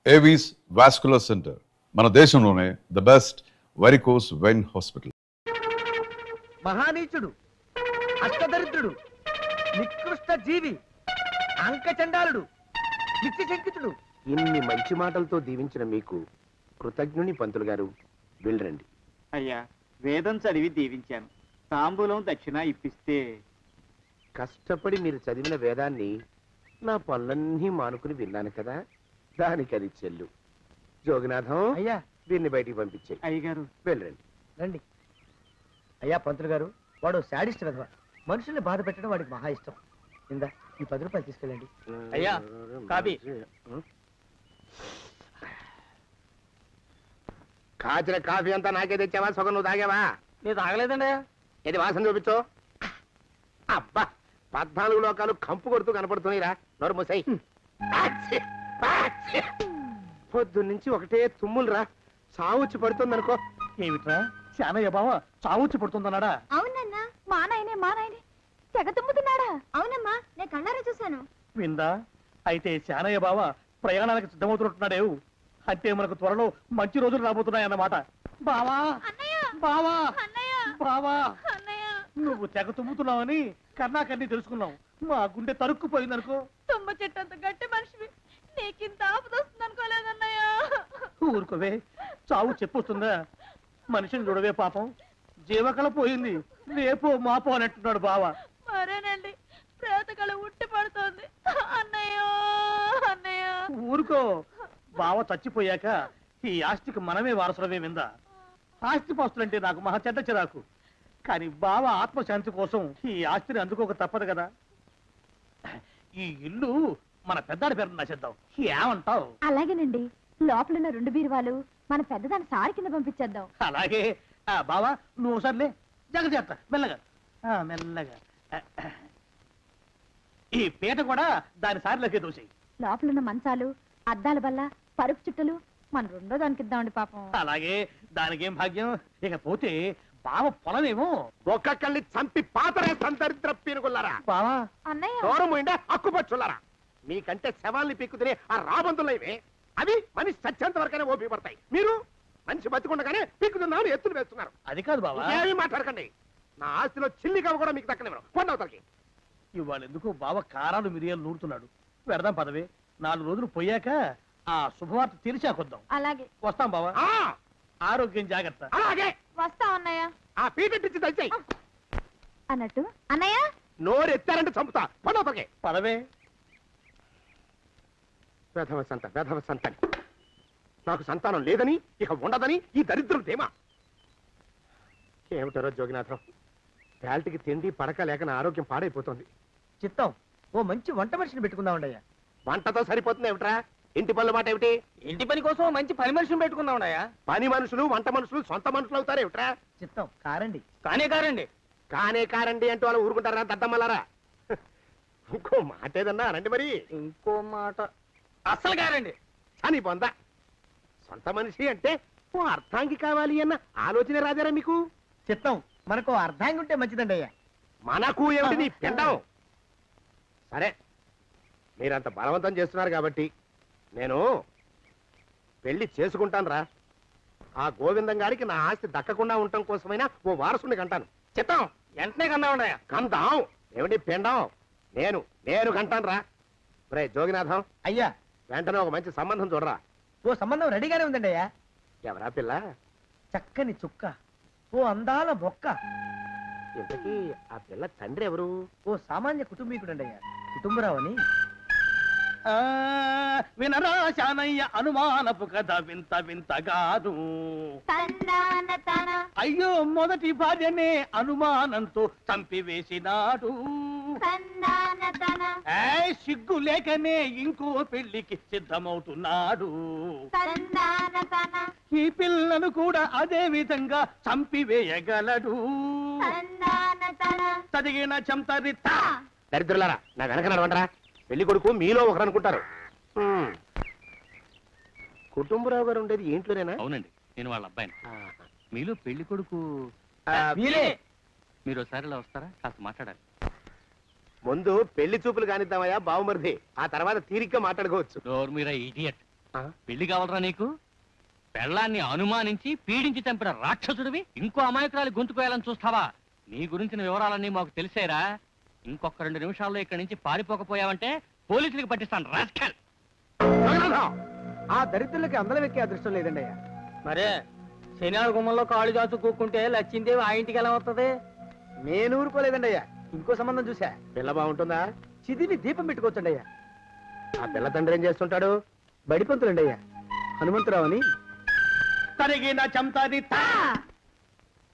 Avis vascular center మన దేశంలోనే the best varicose vein hospital. మహానీచుడు, అష్టదరిద్రుడు, నికృష్ట జీవి, అంకచండాలుడు, నిత్యశంకితుడు, ఇన్ని మంచి మాటలతో దీవించిన మీకు కృతజ్ఞుని పంతులు గారు. వెళ్ళరండి. అయ్యా, వేదం చదివి దీవించాను. తాంబూలం దక్షిణ ఇప్పిస్తే. కష్టపడి మీరు చదివిన వేదాన్ని నా పనులన్నీ మానుకుని విన్నాను కదా, దానికి అది చెల్లు. జోగినాథం, అయ్యా వీరిని బయటికి పంపించే. అయ్యగారు వెళ్ళరండి. రండి. అయ్యా పంతులు గారు, వాడు శాడిస్ట్ విధవ. మనుషుల్ని బాధ పెట్టడం వాడికి మహా ఇష్టం. ఇందా ఈ 10 రూపాయలు తీసుకెళ్ళండి. అయ్యా, కాపీ. కాచిన కాఫీ అంతా నాకే తెచ్చావా? సగం నువ్వు తాగావా? నేను తాగలేదండి. ఇది వాసన చూపించు. అబ్బా, 14 లోకాలు కంపు కొడుతూ కనపడుతున్నాయిరా. నోరు మూసాయి. పొద్దున్నుంచి ఒకటే తుమ్ములురా. సావుచ్చి పడుతుంది అనుకో. ఏమిట్రా శానయ్య బావ చావుచ్చి పడుతుందన్నాడా? అవునన్నా, మా నాయనే తెగ తుమ్ముతున్నాడా? అవునమ్మా, నేను కళ్ళారా చూశాను. విందా? అయితే శానయ్య బావ ప్రయాణానికి సిద్ధమవుతున్నట్టున్నాడేవు. అంటే మనకు త్వరలో మంచి రోజులు రాబోతున్నాయన్నమాట. బావా బావా బావా, నువ్వు తెగ తుమ్ముతున్నావని కర్ణాకర్ణి తెలుసుకున్నావు. మా గుండె తరుక్కుపోయిందనుకో. తుమ్మ చెట్టు అంత గట్టి మనిషివి, నీకింత ఆపదొస్తుంది అనుకోలేదన్నయ్య. ఊరుకోవే, చావు చెప్పొస్తుందా? మనిషిని చూడవే పాపం, జీవకళ పోయింది. రేపో మాపో అంటున్నాడు బావ. మరేనండి, ప్రేతకళ ఉట్టి పడుతోంది అన్నయ్య. ఊరుకో, బావ చచ్చిపోయాక ఈ ఆస్తికి మనమే వారసులమే విందా. ఆస్తి పాస్తులంటే నాకు మహా చెడ్డ చిరాకు. కానీ బావ ఆత్మశాంతి కోసం ఈ ఆస్తిని అందుకోక తప్పదు కదా. ఈ ఇల్లు మన పెద్దాడి పేరు నచ్చేద్దాం. ఏమంటావు? అలాగేనండి, లోపలున్న 2 బీరువాలు మన పెద్దదాన్ని సారి కింద పంపించేద్దాం. అలాగే. బావా నువ్వు సర్లే, జాగ్రత్త, మెల్లగా మెల్లగా. ఈ పీట కూడా దాని సారిలోకే దోసేయి. లోపలున్న మంచాలు, అద్దాల బల్ల, పరుపు చుట్టలు మన 2వ దానికి ఇద్దామండి పాపం. అలాగే, దానికేం భాగ్యం. ఇకపోతే బావ పొలమేమో ఒక్కొక్కల్ని చంపి పాతరేస్తాను దరిద్ర పీనుకున్నారా. బావా. అన్నయ్య, దూరం ఉండే అక్కుపచ్చులారా. మీకంటే శవాల్ని పీక్కుతినే ఆ రాబందులు ఇవే. అవి మనిషి చచ్చేంత వరకైనా ఓపి పడతాయి. మీరు మనిషి బతికుండగానే పీక్కుతున్నామని ఎత్తులు వేస్తున్నారు. అది కాదు బావా. ఏమీ మాట్లాడకండి. నా ఆస్తిలో చిల్లి కవ్వ కూడా మీకు దక్కనివ్వరు. కొండవతలకి. ఇవాళ ఎందుకో బావ కారాలు మిరియాలు నూరుతున్నాడు. పెడదాం పదవే. 4 రోజులు పోయాక ఆ శుభవార్త తీర్చాకొద్దాం. అలాగే వస్తాం బావా. ఆ, ఆరోగ్యం జాగ్రత్త. అలాగే. వస్తా అన్నయ్య. ఆ పీటెట్టించి దయచేయి. అన్నట్టు అన్నయ్య, నోరు ఎత్తారంటే చంపుతా. కొండవతలకి. పదవే. వేధవ సంతానం. నాకు సంతానం లేదని, ఇక ఉండదని ఈ దరిద్రం ధీమా. ఏమిటారో జోగినాథం, వేల్టికి తిండి పడక లేక నా ఆరోగ్యం పాడైపోతుంది. చిత్తం, ఓ మంచి వంట మనిషిని పెట్టుకుందామండయ్యా. వంటతో సరిపోతుంది ఏమిట్రా? ఇంటి పనుల మాట ఏమిటి? ఇంటి పని కోసం మంచి పని మనిషిని పెట్టుకున్నావున్నాయా? పని మనుషులు వంట మనుషులు సొంత మనుషులు అవుతారు ఏమిట్రా? చిత్తం కారండి. కారండి. కానే కారండి అంటూ వాళ్ళు ఊరుకుంటారా దద్దమ్మలారా? ఇంకో మాట ఏదన్నా రండి మరి. ఇంకో మాట అస్సలు కారండి. అని పొందా. సొంత మనిషి అంటే ఓ అర్థాంగి కావాలి అన్న ఆలోచన రాజారా మీకు? చిత్తం, మనకు అర్ధాంగి ఉంటే మంచిదండి అయ్యా. మనకు ఏమిటి నీ పిండం? సరే, మీరంత బలవంతం చేస్తున్నారు కాబట్టి నేను పెళ్లి చేసుకుంటాను రా. ఆ గోవిందం గారికి నా ఆస్తి దక్కకుండా ఉండటం కోసమైనా ఓ వారసుని కంటాను. చిత్తం, వెంటనే కన్నా ఉన్నాయా? కందాం ఏమిటి పిండం? నేను కంటాను రా. రే జోగినాథం, అయ్యా, వెంటనే ఒక మంచి సంబంధం చూడరా. ఓ సంబంధం రెడీగానే ఉందండి అయ్యా. ఎవరా పిల్ల? చక్కని చుక్క, ఓ అందాల బొక్క. ఇంతకీ ఆ పిల్ల తండ్రి ఎవరు? ఓ సామాన్య కుటుంబీకుడండి అయ్యా, కుటుంబరావు అని. వినరా శానయ్య అనుమానపు కథ వింత వింతగాదు. అయ్యో, మొదటి భార్యనే అనుమానంతో చంపివేసినాడు. సిగ్గు లేకనే ఇంకో పెళ్లికి సిద్ధమవుతున్నాడు. ఈ పిల్లను కూడా అదే విధంగా చంపివేయగలడు. చదివిన చంతరిత. దరిద్రులారా, నా వెనక నడవండరా. పెళ్లి కొడుకు మీలో ఒకరు అనుకుంటారు. కుటుంబరావు గారు ఉండేది ఏంట్లోనేనా? అవునండి, నేను వాళ్ళ అబ్బాయిని. మీలో పెళ్లి కొడుకు మీరే. మీరు ఒకసారి ఇలా వస్తారా? కాస్త మాట్లాడాలి. ముందు పెళ్లి చూపులు కానిద్దామయ్యా బావుమరిది. ఆ తర్వాత తీరిగ్గా మాట్లాడుకోవచ్చు. డోర్ మీరా ఇడియట్. పెళ్లి కావాలరా నీకు? పెళ్ళాన్ని అనుమానించి పీడించి చంపిన రాక్షసుడివి ఇంకో అమాయకురాలి గొంతుకోయాలని చూస్తావా? నీ గురించిన వివరాలన్నీ మాకు తెలిసేరా. ఇంకొక 2 నిమిషాల్లో ఇక్కడి నుంచి పారిపోకపోయావంటే పోలీసులకు పట్టిస్తాను రాస్కల్. ఆ దరిద్రులకి అందరం ఎక్కే అదృష్టం లేదండి అయ్యా. మరే శనివార గుమ్మంలో కాళ్ళు చాచు కూక్కుంటే లచ్చిందేవి ఆ ఇంటికి ఎలా వస్తుంది? నేను ఊరుకోలేదండి అయ్యా. ఇంకో సంబంధం చూసా. పిల్ల బాగుంటుందా? చిదివి దీపం పెట్టుకోవచ్చండి అయ్యా. ఆ పిల్ల తండ్రి ఏం చేస్తుంటాడు? బడిపంతులండి అయ్యా. హనుమంతరావు అని. తరిగిన చంతాది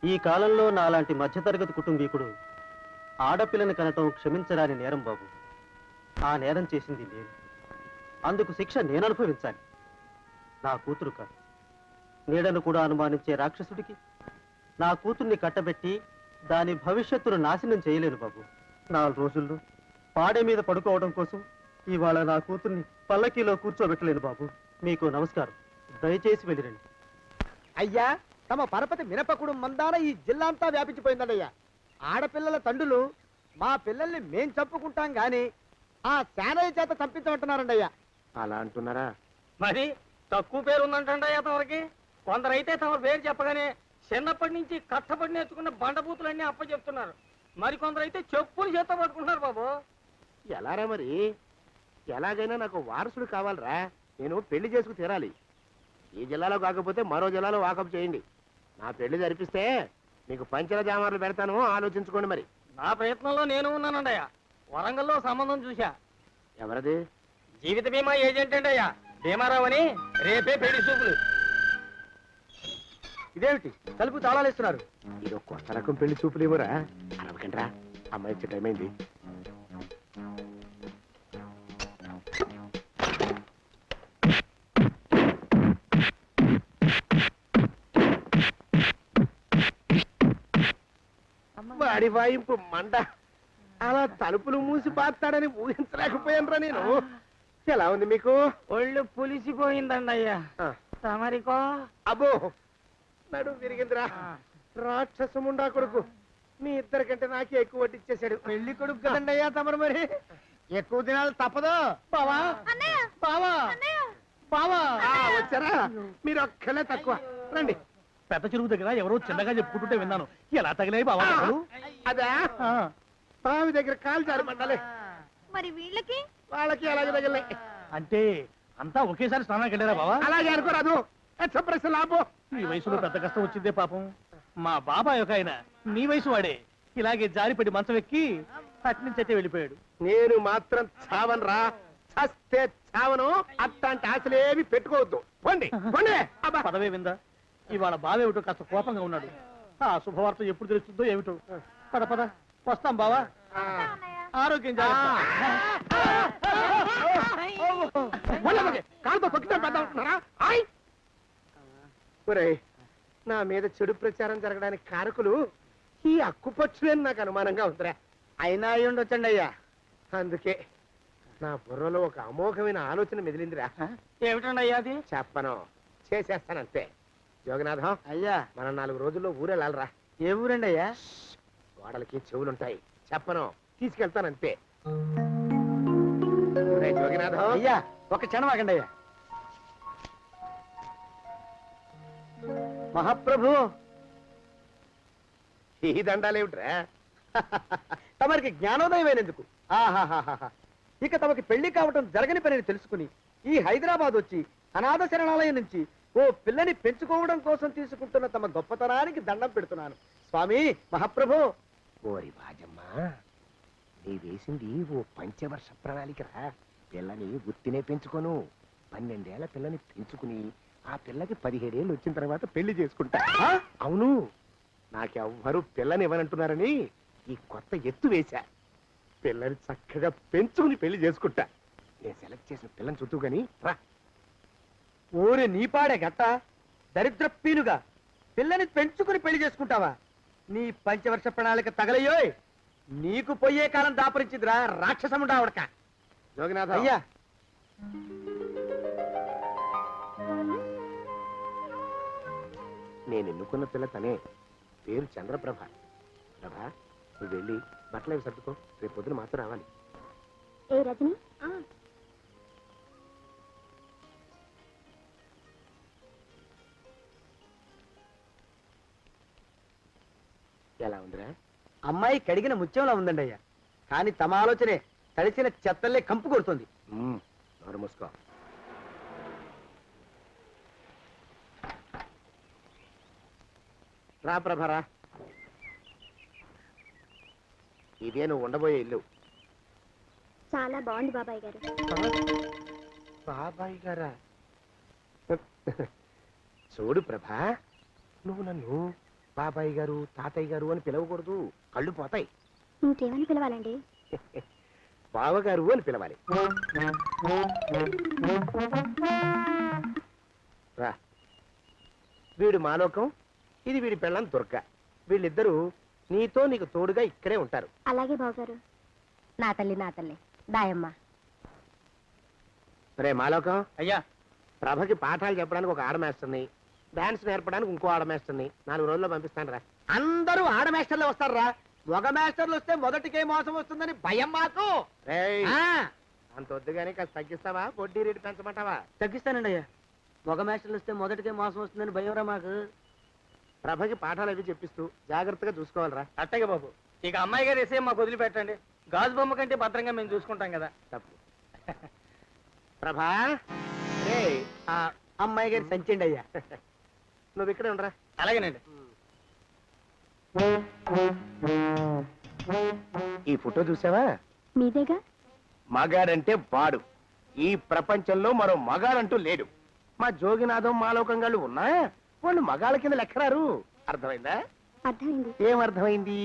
ఈ కాలంలో నాలాంటి మధ్యతరగతి కుటుంబీకుడు ఆడపిల్లని కనటం క్షమించరాని నేరం బాబు. ఆ నేరం చేసింది నేను. అందుకు శిక్ష నేను అనుభవించాలి. నా కూతురు కాదు. నీడను కూడా అనుమానించే రాక్షసుడికి నా కూతుర్ని కట్టబెట్టి దాని భవిష్యత్తును నాశనం చేయలేను బాబు. 4 రోజుల్లో పాడే మీద పడుకోవడం కోసం ఇవాళ నా కూతుర్ని పల్లకీలో కూర్చోబెట్టలేను బాబు. మీకు నమస్కారం. దయచేసి వెళ్ళిరండి. అయ్యా, తమ పరపతి మినపకుడు మందాన ఈ జిల్లా అంతా వ్యాపించిపోయిందండి అయ్యా. ఆడపిల్లల తండ్రులు మా పిల్లల్ని మేం చంపుకుంటాం గాని ఆ శానయ్య చేత చంపించమంటున్నారండి అయ్యా. అలా అంటున్నారా? మరి తక్కువ పేరు ఉందంటండి అయ్యా తమరికి. కొందరైతే తమ పేరు చెప్పగానే చిన్నప్పటి నుంచి కష్టపడి నేర్చుకున్న బండబూతులన్నీ అప్పచెప్తున్నారు. మరి కొందరైతే చెప్పులు చేత పట్టుకుంటున్నారు బాబు. ఎలారా మరి? ఎలాగైనా నాకు వారసుడు కావాలరా. నేను పెళ్లి చేసుకు తీరాలి. ఈ జిల్లాలో కాకపోతే మరో జిల్లాలో వాకప్ చేయండి. నా పెళ్లి జరిపిస్తే మీకు పంచల జామార్లు పెడతాను, ఆలోచించుకోండి. మరి నా ప్రయత్నంలో నేను ఉన్నానండి అయ్యా. వరంగల్లో సంబంధం చూశా. ఎవరది? జీవిత బీమా ఏజెంట్ అండి అయ్యా, భీమారావు అని. రేపే పెళ్లి చూపులు. ఇదేమిటి తలుపు తాళాలు ఇస్తున్నారు? ఇది కొత్త రకం పెళ్లి చూపులు ఇవ్వరా? అరవకండ్రా, అమ్మాయి వచ్చే టైం అయింది. వాడి వాయింపు మండ. అలా తలుపులు మూసి పాతాడని ఊహించలేకపోయానురా నేను. ఎలా ఉంది మీకు? ఒళ్ళు పులిసిపోయిందండి అయ్యా. తమరికో? అబ్బో, నడు విరిగిందిరా. రాక్షసముండా కొడుకు మీ ఇద్దరికంటే నాకే ఎక్కువ వడ్డిచ్చేశాడు. పెళ్లి కొడుకు కదండి అయ్యా తమరు. మరి ఎక్కువ దినాలు తప్పదు. బావా బావా బావా, వచ్చారా? మీరు ఒక్కలే తక్కువ. రండి. పెద్ద చెరువు దగ్గర ఎవరో చిన్నగా చెప్పుకుంటుంటే విన్నాను. ఎలా తగిలాయి బావా? అదా బావి దగ్గర కాలు జారి మండాలి. మరి వీళ్ళకి వాళ్ళకి అలాగే తగిలే. అంటే అంతా ఒకేసారి స్నానానికి వెళ్ళారా బావా? అలాగే అనుకోరాదు. ప్రశ్న లాభం. ఈ వయసులో పెద్ద కష్టం వచ్చిందే పాపం. మా బాబాయ్ ఒక ఆయన నీ వయసు వాడే ఇలాగే జారిపడి మంచం ఎక్కి అట్నుంచి అయితే వెళ్ళిపోయాడు. నేను మాత్రం చావను రా. చస్తే చావను. అట్లాంటి ఆశలేవి పెట్టుకోవద్దు. పోండి పోండి. అబ్బా, పదవే విందా. ఇవాళ బావేమిటో కాస్త కోపంగా ఉన్నాడు. ఆ శుభవార్త ఎప్పుడు తెలుస్తుందో ఏమిటో. పద పద వస్తాం బావా. ఆరోగ్యం జాగ్రత్త. కాలుతో తొక్కితే పెద్ద ఉంటున్నారా? ఒరేయ్, నా మీద చెడు ప్రచారం జరగడానికి కారకులు ఈ అక్కుపచ్చులే నాకు అనుమానంగా ఉందిరా. అయినా అయి ఉండొచ్చండి అయ్యా. అందుకే నా బుర్రలో ఒక అమోఘమైన ఆలోచన మెదిలిందిరా. ఏమిటండి అయ్యా అది? చెప్పను, చేసేస్తానంతే. జోగనాథం అయ్యా, మనం 4 రోజుల్లో ఊరెళ్ళాలరా. ఏ ఊరండి అయ్యా? గోడలకి చెవులుంటాయి. చెప్పను, తీసుకెళ్తానంతే. జోగినాథం అయ్యా ఒక క్షణం ఆగండి అయ్యా. మహాప్రభు, ఈ దండాలేమిట్రా? తమరికి జ్ఞానోదయమైనందుకు ఆహాహాహా. ఇక తమకి పెళ్లి కావటం జరగని పనిని తెలుసుకుని ఈ హైదరాబాద్ వచ్చి అనాథ శరణాలయం నుంచి ఓ పిల్లని పెంచుకోవడం కోసం తీసుకుంటున్న తమ గొప్పతనానికి దండం పెడుతున్నాను. స్వామి మహాప్రభు. ఓరి బాజమ్మ, నీ వేసింది ఓ పంచవర్ష ప్రణాళికరా. పిల్లని గుర్తినే పెంచుకోను. 12 ఏళ్ల పిల్లని పెంచుకుని ఆ పిల్లకి 17 ఏళ్ళు వచ్చిన తర్వాత పెళ్లి చేసుకుంటా. అవును, నాకెవ్వరూ పిల్లని ఇవ్వనంటున్నారని ఈ కొత్త ఎత్తు వేశా. పిల్లని చక్కగా పెంచుకుని పెళ్లి చేసుకుంటా. నేను సెలెక్ట్ చేసిన పిల్లని చుట్టూ గాని రా. ఊరి నీపాడే గట్ట దరిద్రపీనుగా పిల్లని పెంచుకుని పెళ్లి చేసుకుంటావా? నీ పంచవర్ష ప్రణాళిక తగలయ్యోయ్. నీకు పోయే కాలం దాపరించిందిరా రాక్షసముడా ఉడక. జోగినాథ అయ్యా, నేను ఎన్నుకున్న పిల్ల తనే. పేరు చంద్రప్రభ. ప్రభ, నువ్వు వెళ్ళి బట్టలు అవి సర్దుకో. రేపు పొద్దున మాత్రం రావాలి. ఏ రజని ఎలా ఉందిరా? అమ్మాయి కడిగిన ముత్యంలా ఉందండి అయ్యా, కానీ తమ ఆలోచనే తడిసిన చెత్తల్లే కంపు కొడుతుంది. నోరు మూసుకో. రా ప్రభరా, ఇదే నువ్వు ఉండబోయే ఇల్లు. చాలా బాగుంది బాబాయ్ గారు. బాబాయ్ గారా? చూడు ప్రభా, నువ్వు నన్ను బాబాయ్ గారు తాతయ్య గారు అని పిలవకూడదు, కళ్ళు పోతాయి. ఇంకేమని పిలవాలండి? బావగారు అని పిలవాలి. రా, వీడు మాలోకం, ఇది వీడి పెళ్ళం దుర్గ. వీళ్ళిద్దరూ నీతో నీకు తోడుగా ఇక్కడే ఉంటారు. అలాగే బావగారు. నా తల్లి దాయమ్మ. రే మాలోకం, అయ్యా, ప్రభకి పాఠాలు చెప్పడానికి ఒక ఆడమేస్తుంది, డాన్స్ నేర్పడానికి ఇంకో ఆడమేస్తుంది. 4 రోజుల్లో పంపిస్తాను రా. అందరూ ఆడ మాస్టర్లు వస్తారా? మగ మాస్టర్లు వస్తే మొదటికే మోసం వస్తుందని భయం మాకు. రేయ్, ఆ, అంత వద్దుగానే కాస్త తగ్గిస్తావా? వడ్డీ రేటు పెంచమంటావా? తగ్గిస్తానండి అయ్యా. మగ మాస్టర్లు వస్తే మొదటికే మోసం వస్తుందని భయంరా మాకు. ప్రభకి పాఠాలు అవి చెప్పిస్తూ జాగ్రత్తగా చూసుకోవాలిరా. అట్టగే బాబు. ఇక అమ్మాయి గారు వేసే మాకు వదిలిపెట్టండి. గాజు బొమ్మ కంటే భద్రంగా మేము చూసుకుంటాం కదా. తప్పు. ప్రభా, రే, ఆ అమ్మాయి గారి సంచండి అయ్యా. నువ్వు ఇక్కడే ఉండరా. అలాగేనండి. ఈ ఫోటో చూసావా? మీదేగా? మగాడంటే వాడు. ఈ ప్రపంచంలో మరో మగాడంటూ లేడు. మా జోగినాథం మాలోకం గాళ్ళు ఉన్నా వాళ్ళు మగాళ్ళ కింద లెక్కరారు. అర్థమైందా? అర్థమైంది. ఏం అర్థమైంది?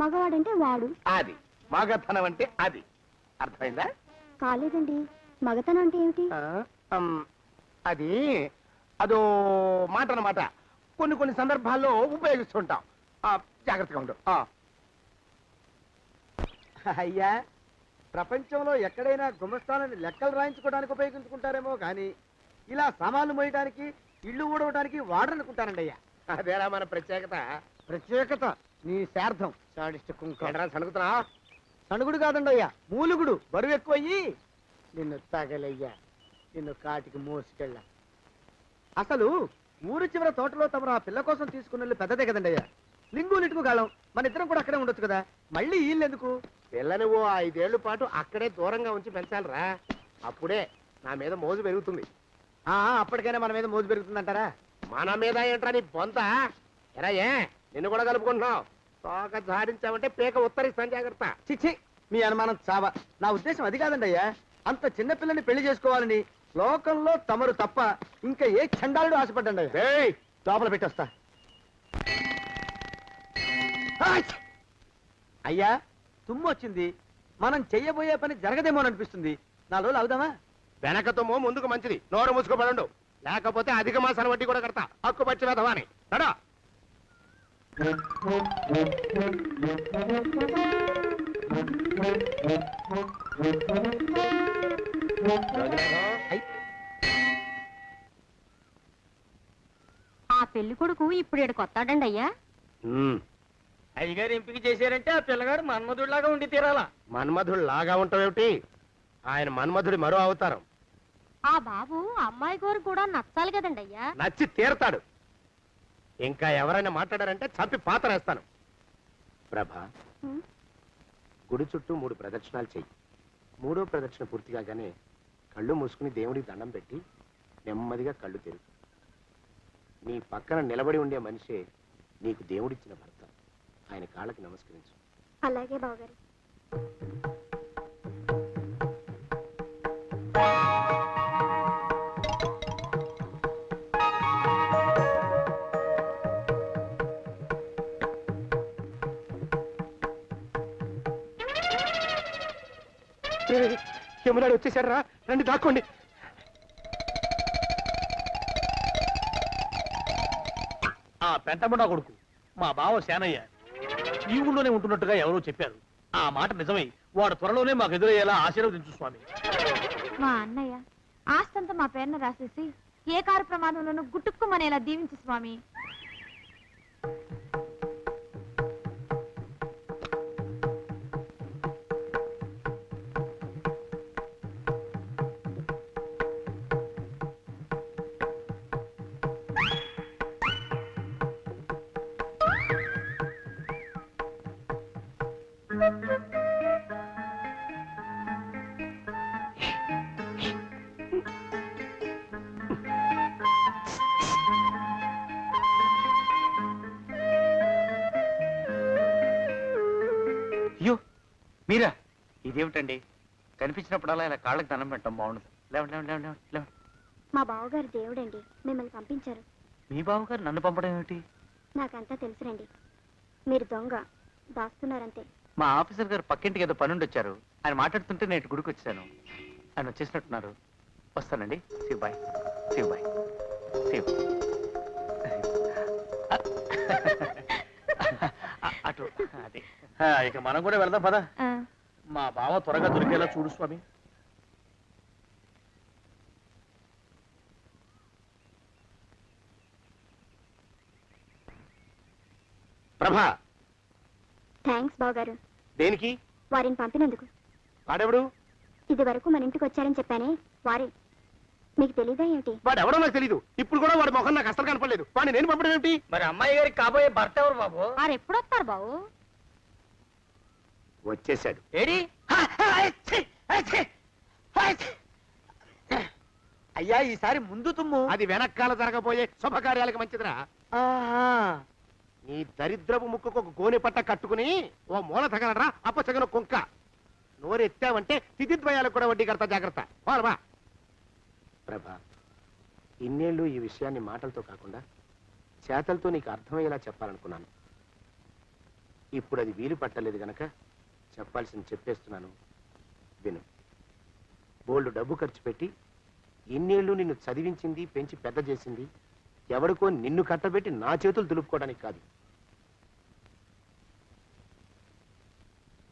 మగవాడంటే వాడు. అది మగతనం అంటే అది. అర్థమైందా? కాలేదండి. మగతనం అంటే ఏమిటి? అది అదో మాట అన్నమాట. కొన్ని సందర్భాల్లో ఉపయోగిస్తుంటాం. జాగ్రత్తగా ఉండు. అయ్యా, ప్రపంచంలో ఎక్కడైనా గుమస్తాలని లెక్కలు రాయించుకోవడానికి ఉపయోగించుకుంటారేమో కానీ ఇలా సామాన్లు మోయడానికి, ఇల్లు ఊడవడానికి వాడరనుకుంటానండి అయ్యా. అదేరా మన ప్రత్యేకత. ప్రత్యేకత నీ శార్థం. ఎడరా సణుకుతున్నా? సణుగుడు కాదండి అయ్యా, మూలుగుడు. బరువు ఎక్కువయ్యి నిన్ను తగలయ్యా, నిన్ను కాటికి మోసుకెళ్ళా. అసలు ఊరు చివర తోటలో తమరు ఆ పిల్ల కోసం తీసుకున్న పెద్దదే కదండి అయ్యా. లింగు లిటుకు గాలం. మన ఇద్దరం కూడా అక్కడే ఉండొచ్చు కదా, మళ్ళీ వీళ్ళు ఎందుకు? పిల్లని ఓ 5 ఏళ్ల పాటు అక్కడే దూరంగా ఉంచి పెంచాలిరా. అప్పుడే నా మీద మోజు పెరుగుతుంది. అప్పటికైనా మన మీద మోజు పెరుగుతుందంటారా? మన మీద ఏంట్రా నీ బొంత? ఎరా, ఏ నిన్ను కూడా కలుపుకుంటున్నావు? తోక జాడించావంటే పీక ఉత్తరిస్తాను, జాగ్రత్త. చిచ్చి, మీ అనుమానం చావా. నా ఉద్దేశం అది కాదండి అయ్యా. అంత చిన్న పిల్లని పెళ్లి చేసుకోవాలని లోకంలో తమరు తప్ప ఇంకా ఏ చండాలుడు ఆశపడ్డండి అయ్యా. ఏయ్, లోపల పెట్టొస్తా. అయ్యా, తుమ్ము వచ్చింది. మనం చెయ్యబోయే పని జరగదేమో అనిపిస్తుంది. 4 రోజులు అవుదామా? వెనకతోమో ముందుకు మంచిది. నోరు మూసుకోబడండు, లేకపోతే అధిక మాసాల వడ్డీ కూడా కడతా. హక్కు పచ్చి వెధవాని నడా. ఆ పెళ్లి కొడుకు ఇప్పుడు ఇక్కడికి వస్తాడండి అయ్యా. అయ్యగారు ఎంపిక చేశారంటే ఆ పిల్లగాడు మన్మధుడిలాగా ఉండి తీరాలా. మన్మధుడు లాగా ఉంటావేమిటి? ఆయన మన్మధుడి మరో అవతారం. ఆ బాబు అమ్మాయి గారు కూడా నచ్చాలి కదండి అయ్యా. నచ్చి తీరతాడు. ఇంకా ఎవరైనా మాట్లాడారంటే చంపి పాతరేస్తాను. ప్రభా, గుడి చుట్టూ 3 ప్రదక్షిణాలు చెయ్యి. 3వ ప్రదక్షిణ పూర్తి కాగానే కళ్ళు మూసుకుని దేవుడికి దండం పెట్టి నెమ్మదిగా కళ్ళు తెరుగు. నీ పక్కన నిలబడి ఉండే మనిషే నీకు దేవుడిచ్చిన భర్త. ఆయన కాళ్ళకి నమస్కరించు. అలాగే బావగారు. యమునాడు వచ్చేసారా? రండి, దాక్కోండి. ఆ పెంటముడా కొడుకు మా బావ శానయ్య ఈ ఊళ్ళోనే ఉంటున్నట్టుగా ఎవరో చెప్పారు. ఆ మాట నిజమై వాడు త్వరలోనే మాకు ఎదురయ్యేలా ఆశీర్వదించు స్వామి. మా అన్నయ్య ఆస్తంతా మా పేరున రాసేసి ఏ కారు ప్రమాదంలోనూ గుట్టుక్కుమనేలా దీవించు స్వామి. అయ్యో మీరా? ఇదేమిటండి, కనిపించినప్పుడల్లా ఇలా కాళ్ళకి దండం పెట్టడం బాగుండదు. లేవండి లేవండి లేవండి లేవండి లేవండి. మా బావగారు దేవుడండి, మిమ్మల్ని పంపించారు. మీ బావగారు నన్ను పంపడం ఏమిటి? నాకంతా తెలుసురండి. మీరు దొంగ, దాస్తున్నారంతే. మా ఆఫీసర్ గారు పక్కింటికి ఏదో పనుండి వచ్చారు. ఆయన మాట్లాడుతుంటే నేను గుడికి వచ్చాను. ఆయన వచ్చేసినట్టున్నారు. వస్తానండి. Shiv bye, Shiv bye, Shiv. అటు అదే. ఇక మనం కూడా వెళ్దాం పదా. ఆ, మా బావ త్వరగా దొరికేలా చూడు స్వామి. ప్రభా, థాంక్స్ బావగారు, దేనికి? వారిని పంపినందుకు. వాడెవడు? ఇది వరకు మన ఇంటికి వచ్చారని చెప్పానే, వారే. మీకు తెలీదా ఏమిటి? వాడెవడో నాకు తెలీదు. ఇప్పుడు కూడా వాడి మొహం నాకు అసలు కనపడలేదు. వాడిని నేను పంపడం ఏమిటి? మరి అమ్మాయి గారికి కాబోయే భర్త ఎవరు బాబు? వారు ఎప్పుడు వస్తారు బావు? వచ్చేసాడు. ఏడి? అయ్యా ఈసారి ముందు తుమ్ము. అది వెనకాల జరగబోయే శుభకార్యాలకు మంచిదిరా. ఆహా. నీ దరిద్రపు ముక్కుకు ఒక గోనె పట్ట కట్టుకుని ఓ మూల తగలరా అప్పచగన కుంక. నోరెత్తావంటే తిథిద్వయాలకు కూడా వడ్డీ కడతా, జాగ్రత్త. పోలమా ప్రభా, ఇన్నేళ్ళు ఈ విషయాన్ని మాటలతో కాకుండా చేతలతో నీకు అర్థమయ్యేలా చెప్పాలనుకున్నాను. ఇప్పుడు అది వీలు పట్టలేదు గనక చెప్పాల్సింది చెప్పేస్తున్నాను, విను. బోల్డు డబ్బు ఖర్చు పెట్టి ఇన్నేళ్ళు నిన్ను చదివించింది, పెంచి పెద్ద చేసింది ఎవడికో నిన్ను కట్టబెట్టి నా చేతులు దులుపుకోవడానికి కాదు.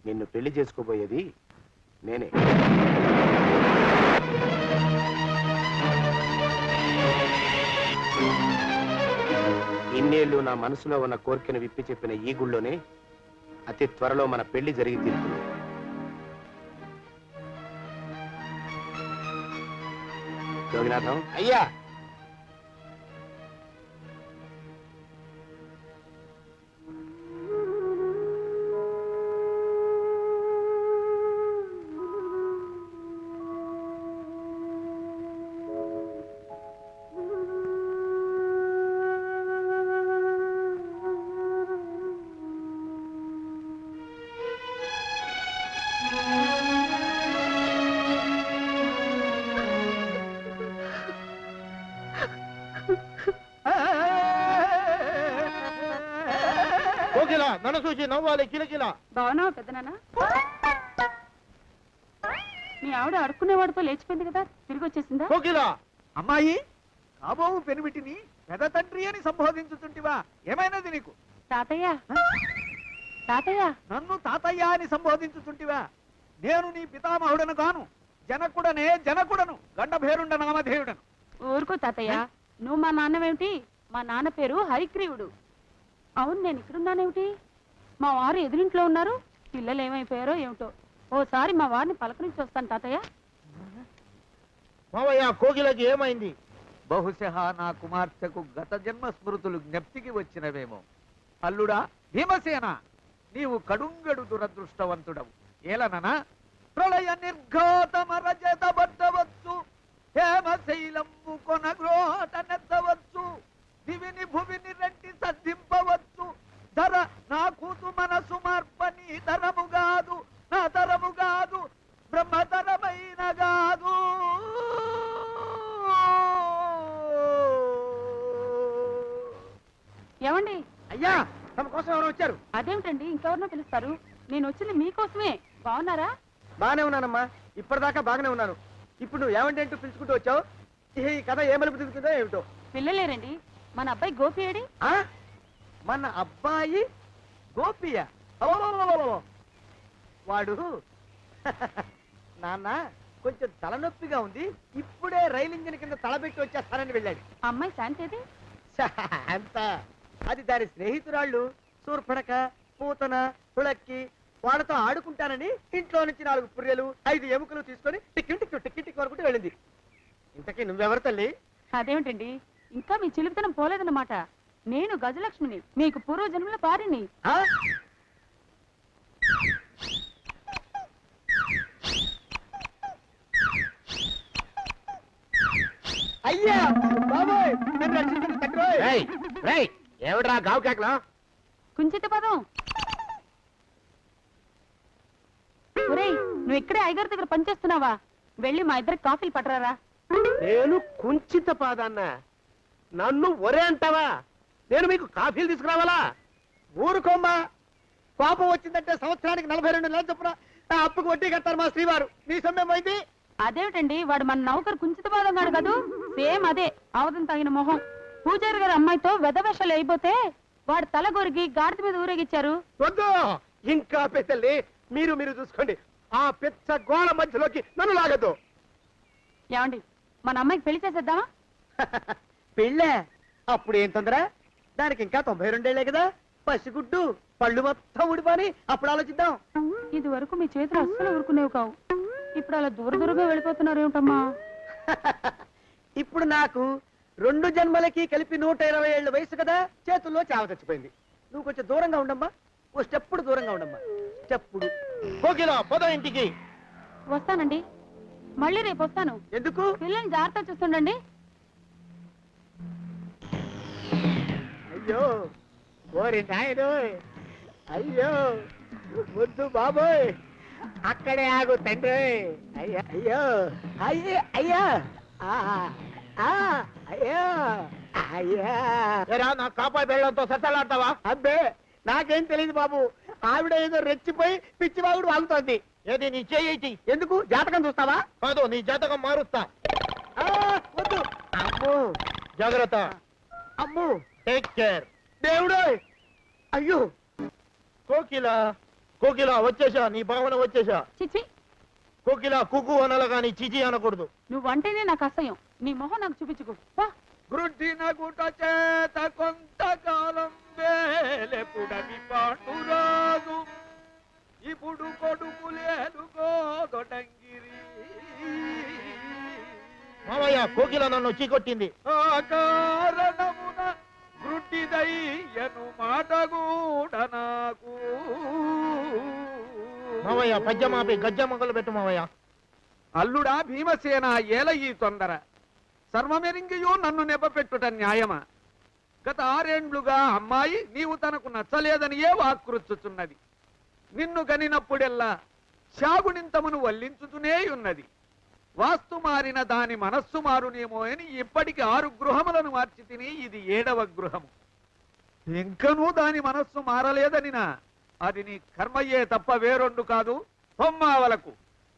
నిన్ను పెళ్లి చేసుకోబోయేది నేనే. ఇన్నేళ్ళు నా మనసులో ఉన్న కోరికను విప్పి చెప్పిన ఈ గుళ్ళోనే అతి త్వరలో మన పెళ్లి జరిగి తీరుతుంది. యోగినాథం అయ్యా, కోకిల నన్ను చూసి నవ్వాలి కిలకిల. బాగున్నావా పెద్దనాన్న? మీ ఆవిడ అడుక్కునేవాడితో లేచిపోయింది కదా, తిరిగి వచ్చేసిందా? కోకిల, అమ్మాయి, కాబోవు పెనిమిటిని పెద్ద తండ్రి అని సంబోధించుతుంటివా? ఏమైనది నీకు? తాతయ్య, తాతయ్య, నన్ను తాతయ్య అని సంబోధించుతుంటివా? నేను నీ పితామహుడను గాను, జనకుడనే జనకుడను, గండభేరుండ నామధేయుడను. ఊరుకో తాతయ్య. నువ్వు మా నాన్నవేమిటి? మా నాన్న పేరు హరిగ్రీవుడు. అవును, నేను ఇక్కడున్నానేమిటి? మా వారు ఎదురింట్లో ఉన్నారు. పిల్లలు ఏమైపోయారో ఏమిటో. ఓసారి మా వారిని పలకరించి వస్తాను తాతయ్య. మావయ్య కోకిలకి ఏమైంది? బహుశా నా కుమార్తెకు గత జన్మ స్మృతులు జ్ఞప్తికి వచ్చినవేమో. అల్లుడా భీమసేన, నీవు కడుంగడు దురదృష్టవంతుడవు. ఏలననా ప్రళయ నిర్ఘాతమరజతబడ్డవచ్చు, హేమశైలంబు కొనగ్రోట నెత్తవచ్చు, దివిని భువిని రెంటి సద్దింపవచ్చు. ధర నా కూతు మనసు మార్పని ధరము కాదు, నా తరము కాదు, బ్రహ్మతరమైన కాదు. ఏమండి? అయ్యా, తమ కోసం ఎవరు వచ్చారు? అదేమిటండి, ఇంకెవరినో పిలుస్తారు? నేను వచ్చింది మీకోసమే. బాగున్నారా? బాగానే ఉన్నానమ్మా, ఇప్పటిదాకా బాగానే ఉన్నాను. ఇప్పుడు నువ్వు ఏమంటే అంటూ పిలుచుకుంటూ వచ్చావు. ఈ కథ ఏ మలుపు తిరుగుతుందో ఏమిటో. పిల్లలేరండి. మన అబ్బాయి గోపి ఏడి? ఆ? మన అబ్బాయి గోపియ? అబ్బబ్బబ్బబ్బబ్బ. వాడు నాన్న కొంచెం తలనొప్పిగా ఉంది, ఇప్పుడే రైలు ఇంజిన్ కింద తలబెట్టి వచ్చేస్తానని వెళ్ళాడు. అమ్మాయి శాంతి ఏది? అంత అది దాని స్నేహితురాళ్ళు సూర్పడక, పూతన, పుళక్కి వాళ్ళతో ఆడుకుంటానని ఇంట్లో నుంచి 4 పుర్రెలు 5 ఎముకలు తీసుకొని టిక్కి టిక్కి టిక్కి టిక్కి వరకు వెళ్ళింది. ఇంతకీ నువ్వెవరు తల్లి? అదేమిటండి, ఇంకా మీ చిలుపుతనం పోలేదన్నమాట. నేను గజలక్ష్మిని, మీకు పూర్వజన్మల భార్యని. ఆ? అయ్యా బాబోయ్ నన్ను రక్షించండి తండ్రి. రేయ్, రేయ్, ఏమిట్రా గావు కేకలో? కుంచిత పదం. ఒరేయ్, నువ్వు ఇక్కడే అయ్యగారి దగ్గర పనిచేస్తున్నావా? వెళ్ళి మా ఇద్దరికి కాఫీలు పట్టరారా. నేను కుంచిత పాదాన్న, నన్ను ఒరే అంటావా? నేను మీకు కాఫీలు తీసుకురావాలా? ఊరుకోమ్మా, కోపం వచ్చిందంటే సంవత్సరానికి 42 నెలలు చొప్పున ఆ అప్పుకు వడ్డీ కట్టారు మా శ్రీవారు. నీ సొమ్మేం పోయింది? అదేమిటండి, వాడు మన నౌకరు కుంచిత పాదం గాడు కదూ. సేమ్ అదే, అవతం తగిన మొహం. పూజారి గారి అమ్మాయితో వెధవేషాలు అయిపోతే వాడు తల గొరిగి గాడిద మీద ఊరేగిచ్చారు. వద్దు, ఇంకా పెద్దల్ని మీరు మీరు చూసుకోండి. ఆ పెద్ద గోళ మధ్యలోకి నన్ను లాగద్దు. ఏమండి, మన అమ్మాయికి పెళ్లి చేసేద్దామా? పెళ్ళే? అప్పుడు ఏం తొందర? దానికి ఇంకా 92 ఏళ్లే కదా. పసిగుడ్డు పళ్ళు మొత్తం ఊడిపోని అప్పుడు ఆలోచిద్దాం. ఇది వరకు మీ చేతులు అస్సలు ఊరుకునేవి కావు. ఇప్పుడు అలా దూర దూరంగా వెళ్ళిపోతున్నారు ఏమిటమ్మా? ఇప్పుడు నాకు 2 జన్మలకి కలిపి 120 ఏళ్ళ వయసు కదా, చేతుల్లో చావ చచ్చిపోయింది. నువ్వు కొంచెం దూరంగా ఉండమ్మా, ఓ స్టెప్పుడు దూరంగా ఉండమ్మా. స్టెప్పుడు. కోకిల పద ఇంటికి. వస్తానండి, మళ్ళీ రేపు వస్తాను. ఎందుకు? పిల్లల్ని జాగ్రత్త చూస్తుండండి. అయ్యో ఓరి నాయను, అయ్యో ముద్దు బాబోయ్, అక్కడే ఆగు తండ్రి. అయ్యో అయ్యో అయ్యో అయ్యో అయ్యో అయ్యా. నా కాపాయి బెళ్ళంతో సత్తలాడతావా? అబ్బే నాకేం తెలియదు బాబు, ఆవిడ ఏదో రెచ్చిపోయి పిచ్చివాగుడు వాగుతోంది. ఏది నీ చేయి? ఎందుకు? జాతకం చూస్తావా? కాదు, నీ జాతకం మారుస్తా. వద్దు. అమ్మో జాగ్రత్త. అమ్మో, టేక్ కేర్. దేవుడు. అయ్యో కోకిల, కోకిల వచ్చేసా, నీ భావన వచ్చేసా. చిచ్చి, కోకిల కుకు అనాల గాని చిచి అనకూడదు. నువ్వంటేనే నాకు అసహ్యం. నీ మొహం నాకు చూపించుకో. వా. గ్రుడ్డిన గుట చేత కొంతకాలం వేలెపుడమి పాండురాజు, ఇప్పుడు కొడుకు లేదు గోదొడంగిరి. మామయ్య, కోకిల నన్ను చీకొట్టింది. ఆ కారణమున గ్రుడ్డిదయ్యను మాట కూడా నాకు. మామయ్య, పద్యమాపి గజ్జ మొగలు పెట్టు మామయ్య. అల్లుడా భీమసేన, ఏల ఈ తొందర? సర్వమెరింగియో నన్ను నెపపెట్టుట న్యాయమా? గత 6 ఏండ్లుగా అమ్మాయి నీవు తనకు నచ్చలేదనియే వాక్రుచ్చుచున్నది. నిన్ను కనినప్పుడెల్లా శాగునింతమును వల్లించుతూనే ఉన్నది. వాస్తు మారిన దాని మనస్సు మారునేమో అని ఇప్పటికి 6 గృహములను మార్చి తిని ఇది 7వ గృహము. ఇంకనూ దాని మనస్సు మారలేదనినా అది నీ కర్మయ్యే తప్ప వేరొండు కాదు. పొమ్మావలకు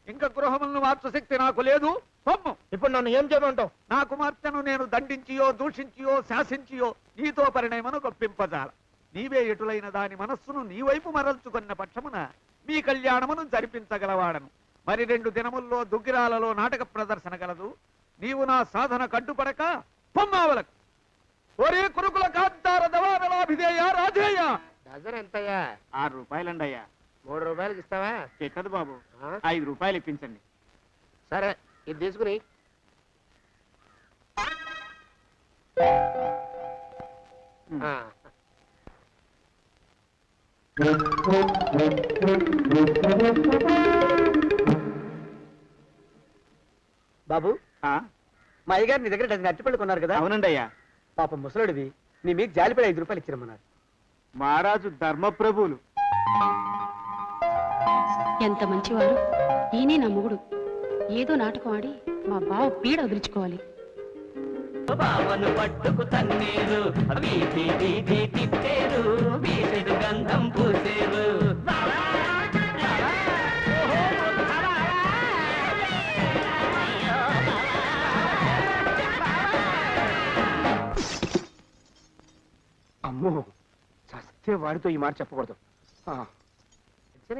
ఇంకా గృహములను మార్చు శక్తి నాకు లేదు. పొమ్ము. ఇప్పుడు నన్ను ఏం చేయమంటావు? నా కుమార్తెను నేను దండించియో దూషించియో శాసించియో నీతో పరిణయమను గొప్పింపజాల. నీవే ఎటులైన దాని మనస్సును నీ వైపు మరల్చుకున్న పక్షమున మీ కళ్యాణమును జరిపించగలవాడను. మరి 2 దినముల్లో దుగ్గిరాలలో నాటక ప్రదర్శన గలదు. నీవు నా సాధన కడ్డుపడక పొమ్మావలకు. ఒరే కురుకుల కాంతార దవారలాభిధేయ రాధేయ. డజన్ ఎంతయ్యా? 6 రూపాయలండి అయ్యా. 3 రూపాయలకి ఇస్తావా? ఎక్కదు బాబు, ఆ? 5 రూపాయలు ఇప్పించండి. సరే, ఇది తీసుకుని. ఆ. బాబు, ఆ? మా అయ్యగారు నీ దగ్గర 10 అరటిపళ్ళు కొన్నారు కదా. అవునండి అయ్యా. పాపం ముసలుడివి, నీ మీకు జాలిపడి 5 రూపాయలు ఇచ్చిరమ్మన్నారు. మహారాజు ధర్మప్రభువులు. ఎంత మంచివారు. ఈయనే నా మొగుడు. ఏదో నాటకం ఆడి మా బావ పీడ వదిలించుకోవాలి. బావను పట్టుకు తన్నేరు, వీధి వీధి తిప్పేరు, వీధుడు గంధం పూసేరు. అమ్మో, చస్తే వాడితో ఈ మాట చెప్పకూడదు.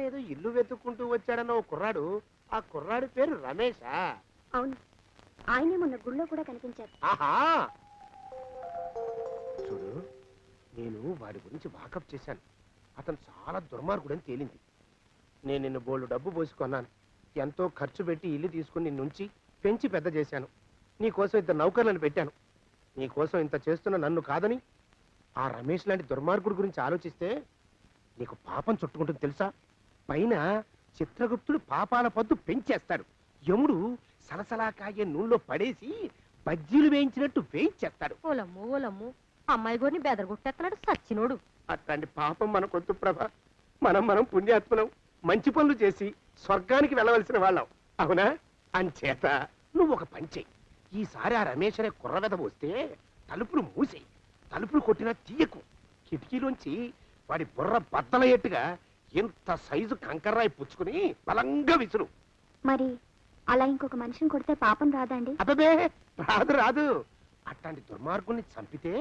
ఏదో ఇల్లు వెతుక్కుంటూ వచ్చాడన్న ఓ కుర్రాడు, ఆ కుర్రాడి పేరు రమేశా? అవును, ఆయనే మొన్న గుళ్ళో కూడా కనిపించారు. ఆహా, చూడు, నేను వాడి గురించి వాకప్ చేశాను. అతను చాలా దుర్మార్గుడని తేలింది. నేను నిన్ను బోల్డు డబ్బు పోసుకున్నాను. ఎంతో ఖర్చు పెట్టి ఇల్లు తీసుకుని నిన్నుంచి పెంచి పెద్ద చేశాను. నీకోసం 2 నౌకర్లను పెట్టాను. నీకోసం ఇంత చేస్తున్న నన్ను కాదని ఆ రమేష్ లాంటి దుర్మార్గుడి గురించి ఆలోచిస్తే నీకు పాపం చుట్టుకుంటుంది తెలుసా? పైన చిత్రగుప్తుడు పాపాల పద్దు పెంచేస్తాడు. యముడు సలసలా కాగే నూనెలో పడేసి బజ్జీలు వేయించినట్టు వేయించేస్తాడు. ఓలమ్ము ఓలమ్ము అమ్మాయి గోరిని బెదరగొట్టేస్తున్నాడు సచ్చినోడు. అట్లాంటి పాపం మనకొద్దు ప్రభ. మనం పుణ్యాత్మలం, మంచి పనులు చేసి స్వర్గానికి వెళ్ళవలసిన వాళ్ళం, అవునా? అంచేత నువ్వు ఒక పని చెయ్యి. ఈసారి ఆ రమేష్ అనే కుర్రవెద వస్తే తలుపులు మూసేయి. తలుపులు కొట్టినా తీయకు. కిటికీలోంచి వాడి బుర్ర బద్దలయ్యేట్టుగా ఇంత సైజు కంకర్రాయి పుచ్చుకుని బలంగా విసురు. మరి అలా ఇంకొక మనిషిని కొడితే పాపం రాదండి? అబ్బే, రాదు. అట్లాంటి దుర్మార్గుల్ని చంపితే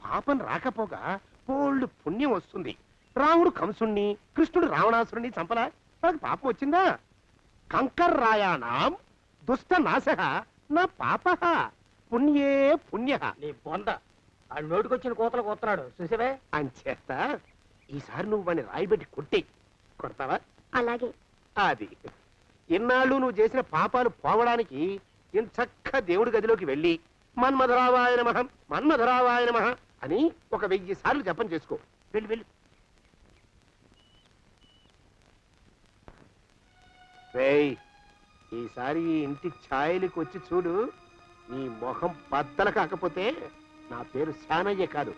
పాపం రాకపోగా బోల్డ్ పుణ్యం వస్తుంది. రాముడు కంసుణ్ణి, కృష్ణుడు రావణాసురుణ్ణి చంపలా, వాళ్ళకి పాపం వచ్చిందా? కంకర్రాయాణం దుష్ట నాశ నా పాప పుణ్యే పుణ్య. నీ బొంద ఆ నోటికొచ్చిన కోతలు కోస్తున్నాడు చూసావే. అంచేత ఈసారి నువ్వు వాడిని రాయిబెట్టి కొట్టి కొడతావా? అలాగే. అది ఇన్నాళ్ళు నువ్వు చేసిన పాపాలు పోవడానికి ఇంచక్క దేవుడి గదిలోకి వెళ్ళి మన్మధరావాయ నమః మన్మధరావాయ నమః అని ఒక 1000 సార్లు జపం చేసుకో. వెళ్ళి రేయ్, ఈసారి ఈ ఇంటి ఛాయలకు వచ్చి చూడు. నీ మొహం బద్దల కాకపోతే నా పేరు శానయ్య కాదు.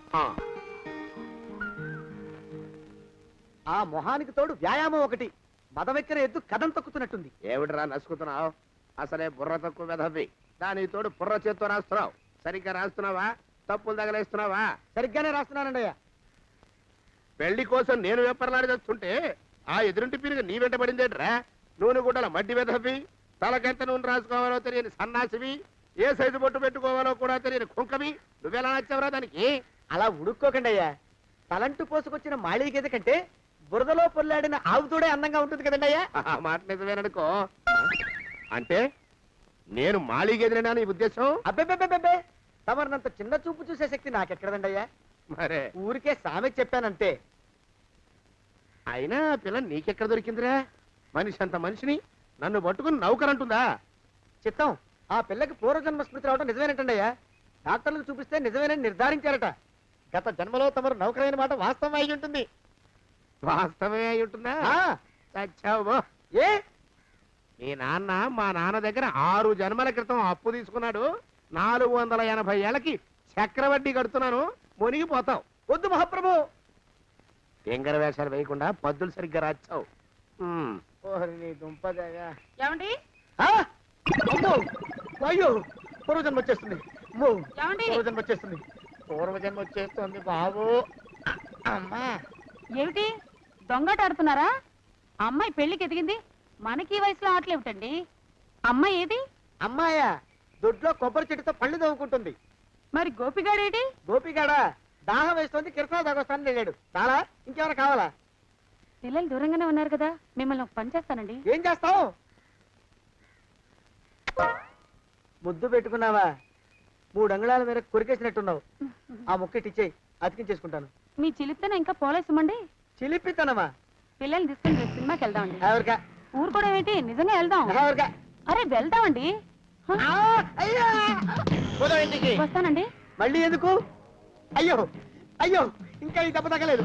ఆ మొహానికి తోడు వ్యాయామం ఒకటి. మదవెక్కిన ఎద్దు కథం తొక్కుతున్నట్టుంది. ఏమిటిరా నసుకుతున్నావు? అసలే బుర్ర తక్కువ వెధవి. దాని తోడు బుర్ర చేత్తో రాస్తున్నావు. సరిగ్గా రాస్తున్నావా? తప్పులు తగలేస్తున్నావా? సరిగ్గానే రాస్తున్నానండి అయ్యా. పెళ్లి కోసం నేను వెప్పర్లాడి చేస్తుంటే ఆ ఎదురింటి పీరుగా నీ వెంట పడిందేట్రా? నూనె గుడ్డల మడ్డి వెధవి, తలకెంత నూనె రాసుకోవాలో తెలియని సన్నాసివి, ఏ సైజు బొట్టు పెట్టుకోవాలో కూడా తెలియని కుంకవి, నువ్వెలా నచ్చావురా దానికి? అలా ఉడుక్కోకండి అయ్యా. తలంటు పోసుకొచ్చిన మాళీ గేదె కంటే బురదలో పొల్లాడిన ఆవుతోడే అందంగా ఉంటుంది కదండి అయ్యా. ఆ మాట నిజమేననుకో. అంటే నేను మాళీగేదినా నీ ఉద్దేశం? అబ్బెబ్బెబ్బెబ్బే, తమరినంత చిన్న చూపు చూసే శక్తి నాకెక్కడదండి అయ్యా. మరే ఊరికే సామె చెప్పానంతే. అయినా ఆ పిల్ల నీకెక్కడ దొరికిందిరా? మనిషి అంత మనిషిని నన్ను పట్టుకుని నౌకరంటుందా? చిత్తం, ఆ పిల్లకి పూర్వజన్మ స్మృతి రావడం నిజమేనటండి అయ్యా. డాక్టర్లకు చూపిస్తే నిజమేనని నిర్ధారించారట. గత జన్మలో తమరు నౌకరైన మాట వాస్తవం అయి ఉంటుంది. వాస్తవమే అయి ఉంటుందా? చచ్చావు. ఏ మీ నాన్న మా నాన్న దగ్గర 6 జన్మల క్రితం అప్పు తీసుకున్నాడు. 480 ఏళ్ళకి చక్రవడ్డీ కడుతున్నాను. మునిగిపోతావు. వద్దు మహాప్రభు. ఎంగర వేషాలు వేయకుండా పద్దులు సరిగ్గా రాచావు. ఓహరి నీ దుంపదగా. ఏమండి అమ్మో, అయ్యో, పూర్వజన్మ వచ్చేస్తుంది. అమ్మో, ఏమండి? పూర్వజన్మ వచ్చేస్తుంది. పూర్వజన్మ వచ్చేస్తుంది బాబు. అమ్మా, ఏమిటి దొంగట ఆడుతున్నారా? అమ్మాయి పెళ్లికి ఎదిగింది, మనకి ఈ వయసులో ఆటలేమిటండి? అమ్మాయి ఏది? అమ్మాయా దొడ్లో కొబ్బరి చెట్టుతో పళ్ళు తవ్వుకుంటుంది. మరి గోపిగాడేటి? గోపిగాడ దాహం వేస్తుంది, కిరసా దాగొస్తానని వెళ్ళాడు. చాలా ఇంకేమైనా కావాలా? పిల్లలు దూరంగానే ఉన్నారు కదా, మిమ్మల్ని ఒక పని చేస్తానండి. ఏం చేస్తావు? ముద్దు పెట్టుకున్నావా? 3 అంగుళాల మేర కొరికేసినట్టున్నావు. ఆ ముక్క ఇచ్చేయి, అతికించేసుకుంటాను. మీ చిలిపితేనే ఇంకా పోలేసమండి. చిలిపితనమా? పిల్లల్ని తీసుకుని రేపు సినిమాకి వెళ్దామండి. ఎవరికా? ఊరు కూడా ఏంటి, నిజంగా వెళ్దాం. ఎవరికా? అరే వెళ్దామండి. హ? అయ్యా, పోదాం ఇంటికి. వస్తానండి. మళ్ళీ ఎందుకు? అయ్యో అయ్యో, ఇంకా ఈ దెబ్బ తగ్గలేదు.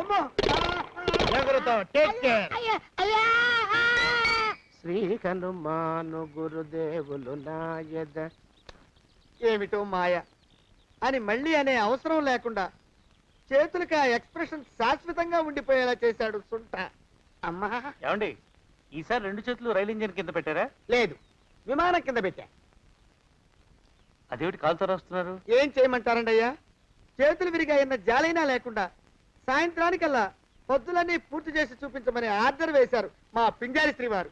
అమ్మో, శ్రీ హనుమాను గురుదేవులు నాయద. ఏమిటో మాయ అని మళ్ళీ అనే అవసరం లేకుండా చేతులకి ఆ ఎక్స్ప్రెషన్ శాశ్వతంగా ఉండిపోయేలా చేశాడు సుంట. అమ్మా, ఏమండి ఈసారి 2 చేతులు రైలు ఇంజిన్ కింద పెట్టారా? లేదు, విమానం కింద పెట్టా. అదేమిటి కాలుతో రాస్తున్నారు? ఏం చేయమంటారండి అయ్యా? చేతులు విరిగాయన్న జాలైనా లేకుండా సాయంత్రానికల్లా పొద్దులన్నీ పూర్తి చేసి చూపించమని ఆర్డర్ వేశారు మా పింజారి శ్రీవారు.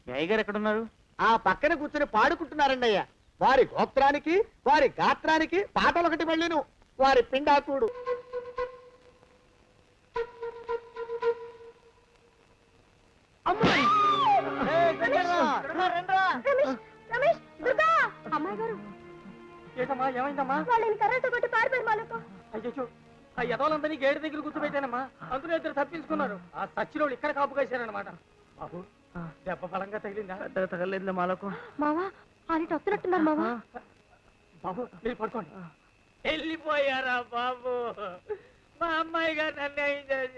మీ అయ్యగారు ఎక్కడున్నారు? ఆ పక్కన కూర్చుని పాడుకుంటున్నారండి అయ్యా. వారి గోత్రానికి వారి గాత్రానికి పాటలొకటి మళ్ళీను వారి పిండాకుడు. అమ్మాయి గారు ఏంటమ్మా, ఏమైందమ్మా? వాళ్ళని కర్రతో కొట్టి పారిపోయారు మాలకు. అయ్యో, ఆ యదవులందరినీ గేటు దగ్గర కూర్చోబెట్టానమ్మా. అందులో 2 తప్పించుకున్నారు. ఆ సచ్చినోళ్ళు ఇక్కడ కాపు కాశారనమాట. బాబు, దెబ్బ బలంగా తగిలిందా? తగలేదు మాలకు. మావా అని వస్తున్నట్టున్నారు మావా. బాబు మీరు పడుకోండి. వెళ్ళిపోయారా బాబు? మా అమ్మాయి గారు నన్ను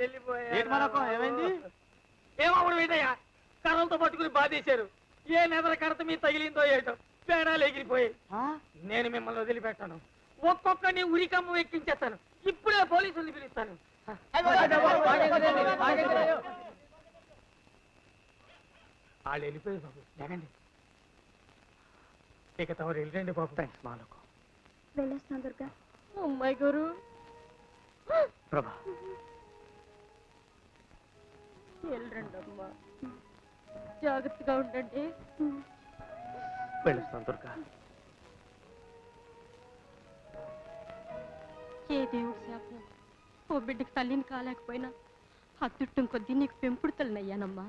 వెళ్ళిపోయారు. ఏమైంది? ఏమవుడు ఏంటయ్యా? కర్రలతో పట్టుకుని బాధేశారు. ఏ నెదర కడత మీద తగిలిందో ఏటో. పేడాలు ఎగిరిపోయాయి. నేను మిమ్మల్ని వదిలిపెట్టాను. ఒక్కొక్కడిని ఉరికమ్మ ఎక్కించేస్తాను. ఇప్పుడే పోలీసుల్ని పిలుస్తాను. వాళ్ళు వెళ్ళిపోయారు బాబు. లేకండి, ఇక తమరు వెళ్ళండి బాబు. థ్యాంక్స్ మాలకు. వెళ్ళొస్తాను దుర్గా. అమ్మాయి గారు ప్రభా వెళ్ళండి అమ్మా, జాగ్రత్తగా ఉండండి. వెళ్ళొస్తాను దుర్గా. ఏ దేవుడి శాపం, ఓ బిడ్డకి తల్లిని కాలేకపోయినా అత్తుట్టం కొద్దీ నీకు పెంపుడు తల్లినయ్యానమ్మా.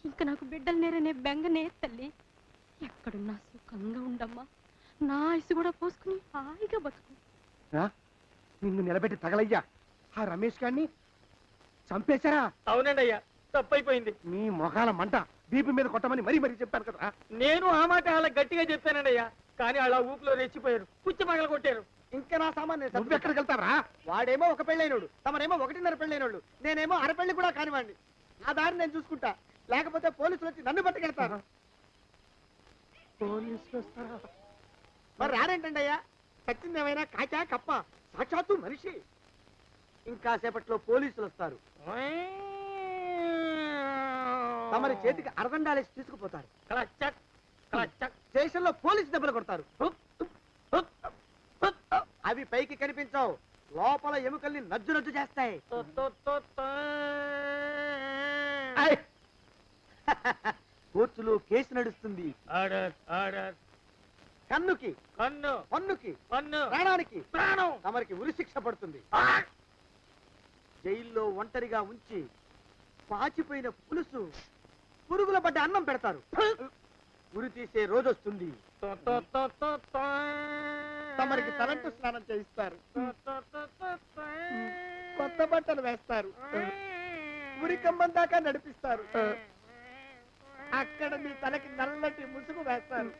ఇంకా నాకు బిడ్డలు నేరనే బెంగనే తల్లి. ఎక్కడున్నా సుఖంగా ఉండమ్మా. నా ఆయుసు కూడా పోసుకుని హాయిగా బతుకు. నిన్ను నిలబెట్టి తగలయ్యా. ఆ రమేష్ గారిని చంపేశారా? అవునండి అయ్యా, తప్పైపోయింది. మీ మొఖాల మంట బీపీ మీద కొట్టమని మరీ మరీ చెప్పాను కదా. నేను ఆ మాట అలా గట్టిగా చెప్పానండి అయ్యా, కానీ అలా ఊపిలో రెచ్చిపోయారు, పుచ్చి పగల కొట్టారు. ఇంకా నా సామాన్ నువ్వు ఎక్కడికి వెళ్తారా? వాడేమో ఒక పెళ్ళైనోడు, తమరేమో 1.5 పెళ్ళైనోళ్ళు, నేనేమో అరపెళ్ళి కూడా కానివ్వండి. నా దారి నేను చూసుకుంటా, లేకపోతే పోలీసులు వచ్చి నన్ను పట్టుకెళ్తారు. పోలీసులు వస్తారా? మరి రారేంటండి అయ్యా, చచ్చింది ఏమైనా కాచా కప్ప, సాక్షాత్తు మనిషి. ఇంకా సేపట్లో పోలీసులు వస్తారు, తమరి చేతికి అరదండాలేసి తీసుకుపోతారు. క్లచక్, క్లచక్. స్టేషన్ లో పోలీసు దెబ్బలు కొడతారు. అవి పైకి కనిపించవు, లోపల ఎముకల్ని నజ్జు నజ్జు చేస్తాయి. కోర్టులో కేసు నడుస్తుంది. Order, order. కన్నుకి కన్ను, పన్నుకి పన్ను, ప్రాణానికి ప్రాణం. తమరికి ఉరి శిక్ష పడుతుంది. జైల్లో ఒంటరిగా ఉంచి పాచిపోయిన పులుసు, పురుగుల పడ్డ అన్నం పెడతారు. ఉరి తీసే రోజు వస్తుంది. తమరికి తలంటు స్నానం చేయిస్తారు, కొత్త బట్టలు వేస్తారు, ఉరి కంబం దాకా నడిపిస్తారు. అక్కడ మీ తలకి నల్లటి ముసుగు వేస్తారు.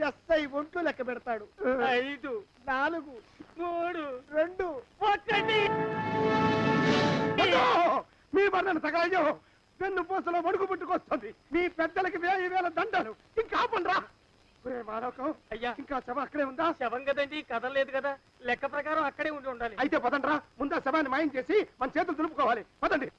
ఎస్ఐ ఒంట్లు లెక్క పెడతాడు. 5, 4, 3, 2, 1. మీ బంధన తగలయ్యో, పెన్ను పూసలో వడుగు పుట్టుకొస్తుంది. మీ పెద్దలకి 1000 దండలు. ఇంకా ఆపండ్రా. మానవకం అయ్యా, ఇంకా శవం అక్కడే ఉందా? శవం కదండి, కదలేదు కదా, లెక్క ప్రకారం అక్కడే ఉండి ఉండాలి. అయితే పదండ్రా, ముందా శవాన్ని మాయం చేసి మన చేతులు దులుపుకోవాలి. పదండి.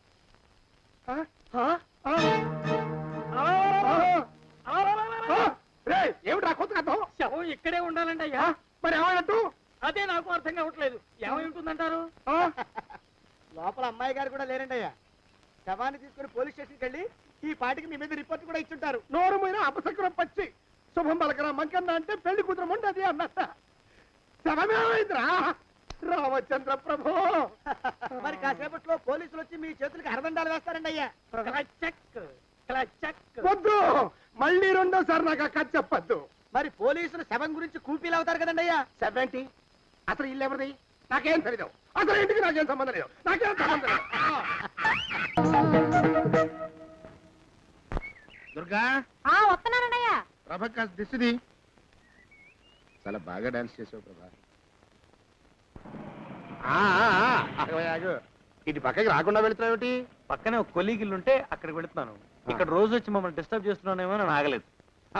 ఏమిటా కొత్త కథం? శవం ఇక్కడే ఉండాలండి అయ్యా. మరి ఏమైనట్టు? అదే నాకు అర్థం కావట్లేదు. ఏమై ఉంటుందంటారు? లోపల అమ్మాయి గారు కూడా లేరండి అయ్యా. శవాన్ని తీసుకుని పోలీస్ స్టేషన్కి వెళ్ళి ఈ పాటికి మీ మీద రిపోర్ట్ కూడా ఇచ్చుంటారు. నోరు మీద అపశకునం పచ్చి శుభం పలకరా మంకన్న అంటే పెళ్లి కూతురు ఉండదు అన్నట్ట. శవమేమైందిరా రామచంద్ర ప్రభు. మరి కాసేపట్లో పోలీసులు వచ్చి మీ చేతులకి అరదండాలు వేస్తారండి అయ్యా. క్లచక్, క్లచక్. వద్దు, మళ్ళీ రెండోసారి నాకు ఆ కథ చెప్పద్దు. మరి పోలీసులు శవం గురించి కూపీలు అవుతారు కదండి అయ్యా. సెవెంటీ అసలు ఇల్లు ఎవరిది? నాకేం తెలీదు. అసలు ఇంటికి నాకేం సంబంధం లేదు. నాకేం సంబంధం లేదు. దుర్గా, వస్తున్నానయ్యా. ప్రభ కాస్త దిశది. చాలా బాగా డాన్స్ చేసావు ప్రభా. ఇటు పక్కకి రాకుండా వెళ్తున్నావు. పక్కనే ఒక కొలీగిల్లుంటే అక్కడికి వెళుతున్నాను. ఇక్కడ రోజు వచ్చి మమ్మల్ని డిస్టర్బ్ చేస్తున్నానేమో అని ఆగలేదు.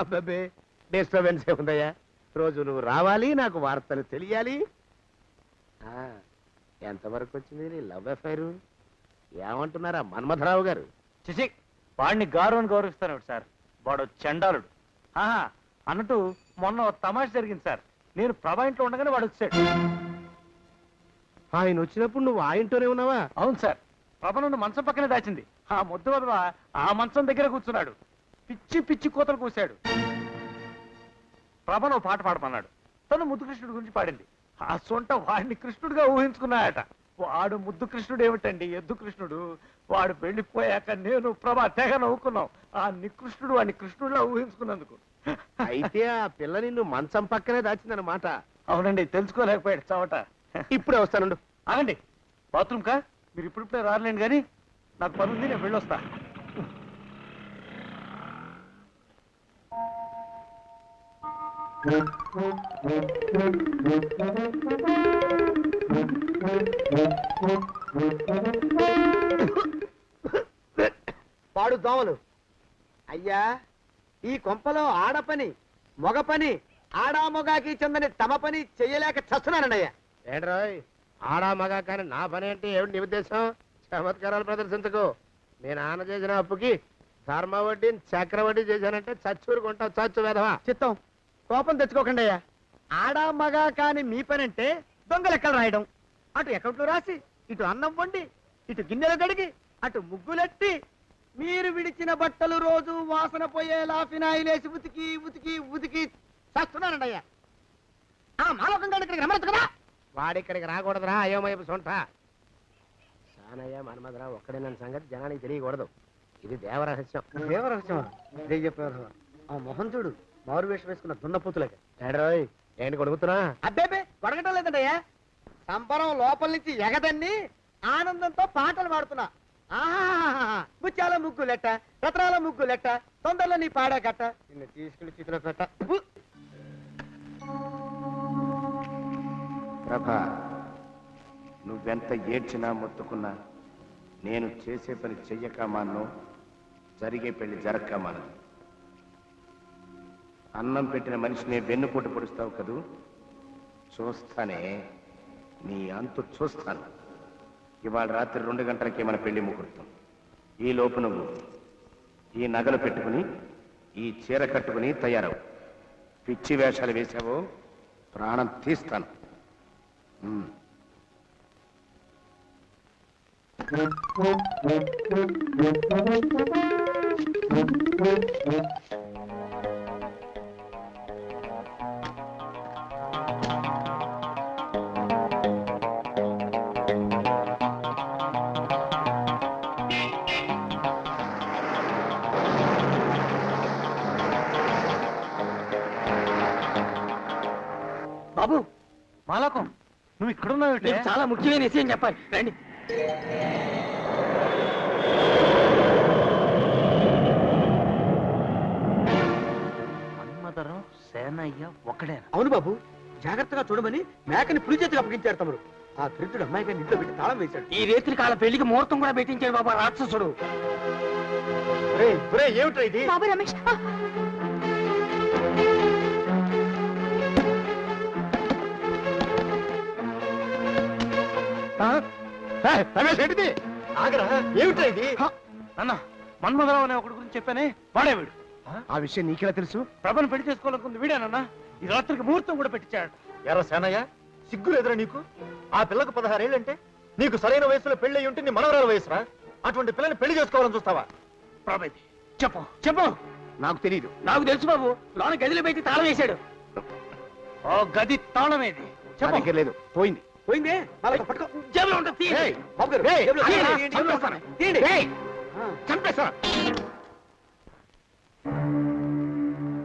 అబ్బాబే, డిస్టర్బెన్స్ ఏముందయ్యా? రోజు నువ్వు రావాలి, నాకు వార్తలు తెలియాలి. ఎంతవరకు వచ్చింది నీ లవ్ అఫైర్? ఏమంటున్నారా మన్మథరావు గారు? చిచి, వాడిని గౌరవం గౌరవిస్తాను సార్. వాడు చండాలుడు. అన్నట్టు మొన్న ఒక తమాష జరిగింది సార్. నేను ప్రభా ఇంట్లో ఉండగానే వాడు వచ్చాడు. ఆయన వచ్చినప్పుడు నువ్వు ఆ ఇంట్లోనే ఉన్నావా? అవును సార్. ప్రభ నన్ను మంచం పక్కనే దాచింది. ఆ ముద్దు వదవ ఆ మంచం దగ్గర కూర్చున్నాడు. పిచ్చి పిచ్చి కూతలు కూశాడు. ప్రభను పాట పాడమన్నాడు. తను ముద్దు కృష్ణుడి గురించి పాడింది. ఆ సొంట వాడిని కృష్ణుడిగా ఊహించుకున్నాయట. వాడు ముద్దు కృష్ణుడు ఏమిటండి, ఎద్దు కృష్ణుడు. వాడు వెళ్ళిపోయాక నేను ప్రభా తెగ నవ్వుకున్నాం. ఆ నికృష్ణుడు వాడిని కృష్ణుడిలా ఊహించుకున్నందుకు. అయితే ఆ పిల్ల నిన్ను మంచం పక్కనే దాచిందన్నమాట. అవునండి, తెలుసుకోలేకపోయాడు చవట. ఇప్పుడే వస్తానుండు. ఆగండి, బాత్రూమ్ కా? మీరు ఇప్పుడిప్పుడే రాలేండి కానీ నాకు పని ఉంది, నేను వెళ్ళొస్తా. పాడు దోమలు. అయ్యా, ఈ కొంపలో ఆడపని మగ పని ఆడా మొగాకి చెందని తమ పని చెయ్యలేక చస్తున్నానండయ్యా. ఏంట్రాయ్ ఆడా మగా కానీ నా పని అంటే ఏమిటి నీ ఉద్దేశం? చమత్కారాలు ప్రదర్శించకు. మీ నాన్న చేసిన అప్పుకి ధర్మ వడ్డీ చక్ర వడ్డీ చేశానంటే చచ్చూరుకుంటావు, చచ్చు వెధవా. చిత్తం కోపం తెచ్చుకోకండి అయ్యా. ఆడా మగా కాని మీ పని అంటే దొంగ లెక్కలు రాయడం, అటు అకౌంట్లో రాసి ఇటు అన్నం వండి ఇటు గిన్నెలు కడిగి అటు ముగ్గులెట్టి మీరు విడిచిన బట్టలు రోజు వాసన పోయేలా ఫినాయిలేసి ఉతికి ఉతికి ఉతికి చేస్తున్నానండి అయ్యా. ఆ మాలోకం గారి ఇక్కడికి రమ్మచ్చు కదా. వాడిక్కడికి రాకూడదురా అయోమయపు సొంట. సానయ్య మన్మధరావు ఒక్కడే నన్ను సంగతి జనానికి తెలియకూడదు. ఇది దేవరహస్యం. దేవరహస్యం ఇదే చెప్పారు. ఆ మొహం చూడు మారు వేషం వేసుకున్న దున్నపోతులేక. ఏడ్రోయ్ ఏంటి కొడుకుతున్నా? అబ్బేబే కొడగటం లేదండయ్యా. సంబరం లోపల నుంచి ఎగదన్ని ఆనందంతో పాటలు పాడుతున్నా. ఆహా ముత్యాల ముగ్గులెట్ట, రత్నాల ముగ్గులెట్ట, తొందరలో నీ పాడా కట్ట, నిన్ను తీసుకెళ్లి చేతిలో పెట్ట. ప్రభా, నువ్వెంత ఏడ్చినా మొత్తుకున్నా నేను చేసే పని చెయ్యక మాను, జరిగే పెళ్లి జరక్క మానదు. అన్నం పెట్టిన మనిషిని వెన్నుపోటు పొడుస్తావు కదూ, చూస్తానే నీ అంతు చూస్తాను. ఇవాళ రాత్రి 2 గంటలకే మన పెళ్లి ముహూర్తం. ఈ లోపు నువ్వు ఈ నగలు పెట్టుకుని ఈ చీర కట్టుకుని తయారవు. పిచ్చి వేషాలు వేశావో ప్రాణం తీస్తాను. బాబు మాలకం నువ్వు ఇక్కడున్నావు? నీకు చాలా ముఖ్యమైన విషయం చెప్పాలి, రండి. మన్మధరం సేనయ్య ఒకడే? అవును బాబు, జాగ్రత్తగా చూడమని మేకని పులి చేతికి అప్పగించారు తమరు. ఆ దరిద్రుడు అమ్మాయి గారిని ఇంట్లో పెట్టి తాళం వేశాడు. ఈ రేత్రి కాల పెళ్లికి ముహూర్తం కూడా పెట్టించాడు బాబా రాక్షసుడు. ఏమిట్రా ఇది? బాబు రమేష్, రమేష్ ఏంటిది? ఆగరా, ఏమిట్రా ఇది? అన్న మన్మధరావు అనే ఒకటి గురించి చెప్పానే, వాడే వీడు. ఆ విషయం నీకెలా తెలుసు? ప్రభను పెళ్లి చేసుకోవాలనుకుంది వీడేనన్నా. ఈ రాత్రికి ముహూర్తం కూడా పెట్టించాడు. ఎరా సేనయ్య, సిగ్గు లేదురా నీకు? ఆ పిల్లకు 16 ఏళ్ళంటే నీకు సరైన వయసులో పెళ్లి ఉంటే నీ మనవరాల వయసురా. అటువంటి పిల్లని పెళ్లి చేసుకోవాలని చూస్తావా? ప్రభైతే చెప్పు చెప్పు. నాకు తెలియదు. నాకు తెలుసు బాబు, లోన గదిలో పెట్టి తాళం వేశాడు. ఓ గది తాళమేది చెప్పు. లేదు, పోయింది. పోయిందే, పట్టుకో. జేబులో ఉంటుంది, తీయండి. ఏయ్, బాబు గారు, ఏయ్, జేబులో అయ్యా, తీయండి, చంపేస్తాను. తీయండి. ఏయ్, చంపేస్తా.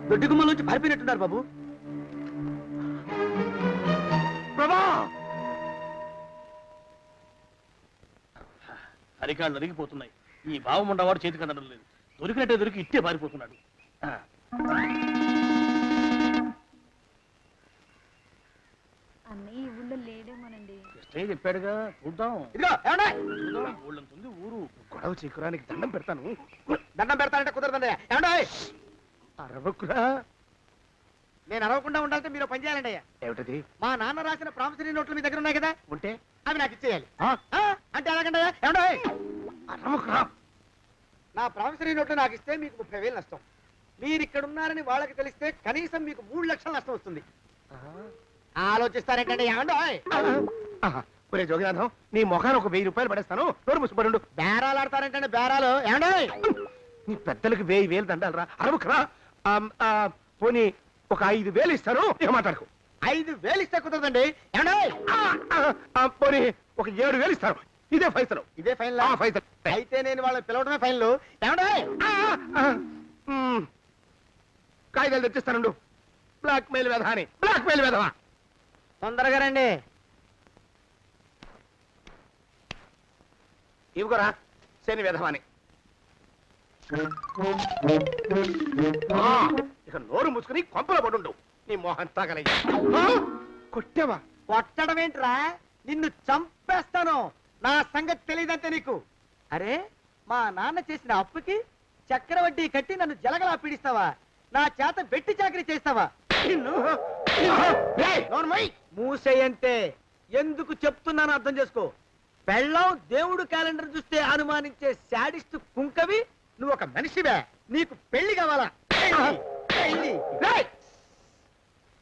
దొడ్డి గుమ్మలోంచి పారిపోయినట్టున్నారు బాబు. ప్రభా, అరికాళ్ళు అరిగిపోతున్నాయి. ఈ బావముండవాడు చేతికి అందడం లేదు. దొరికినట్టే దొరికి ఇట్టే పారిపోతున్నాడు. అన్నయ్య ఈ ఊళ్ళో లేడేమోనండి. కృష్ణయ్య చెప్పాడుగా, చూద్దాం. ఇదిగో ఏమండే? ఊళ్ళంతుంది ఊరు. గొడవ చీకురానికి దండం పెడతాను. దండం పెడతానంటే కుదరదండి. ఏమండే? అరవకురా. నేను అరవకుండా ఉండాలంటే మీరు పని చేయాలండి అయ్యా. ఏమిటది? మా నాన్న రాసిన ప్రామిసరీ నోట్లు మీ దగ్గర ఉన్నాయి కదా, ఉంటే అవి నాకు ఇచ్చేయాలి. ఆ? అంటే ఎలాగండి అయ్యా? ఏమండే? అరవకురా. నా ప్రామిసరీ నోట్లు నాకు ఇస్తే మీకు 30,000 నష్టం. మీరు ఇక్కడ ఉన్నారని వాళ్ళకి తెలిస్తే కనీసం మీకు 3 లక్షల నష్టం వస్తుంది. ఆలోచిస్తారేంటండి? ఏమండో? ఒరే జోగినాథం, నీ మొఖాన్ని ఒక 1000 రూపాయలు పడేస్తాను. నోరు ముసుపడు. బేరాలు ఆడతారేంటండి? బేరాలు ఏమండో? నీ పెద్దలకు 1000 దండాలరా. అరవకురా. పోనీ ఒక 5,000 ఇస్తాను. ఇక మాట్లాడుకో. 5,000 ఇస్తే కుదరదండి. ఏమండో? పోనీ ఒక 7,000 ఇస్తాను. ఇదే ఫైసలు. ఇదే ఫైనల్? ఫైసలు. అయితే నేను వాళ్ళని పిలవడమే ఫైనల్. ఏమండో? కాగితాలు తెచ్చిస్తానుండు. బ్లాక్ మెయిల్ వెధ అని. బ్లాక్ మెయిల్ వెధవా. తొందరగా రండి. ఇవిగోరా శని వెధవాని. ఇక నోరు మూసుకుని కొంపలో పడుండు. నీ మోహన్ తాగలయ్యా. కొట్టావా? కొట్టడం ఏంట్రా? నిన్ను చంపేస్తాను. నా సంగతి తెలియదంటే నీకు. అరే, మా నాన్న చేసిన అప్పుకి చక్రవడ్డీ కట్టి నన్ను జలగలా పీడిస్తావా? నా చేత వెట్టి చాకరీ చేస్తావా నిన్ను మూసేయంతే. ఎందుకు చెప్తున్నాను అర్థం చేసుకో. పెళ్ళం దేవుడు క్యాలెండర్ చూస్తే అనుమానించే శాడిస్ట్ కుంకవి నువ్వు ఒక మనిషివే. నీకు పెళ్లి కావాలా? పెళ్లి, పెళ్లి. రేయ్!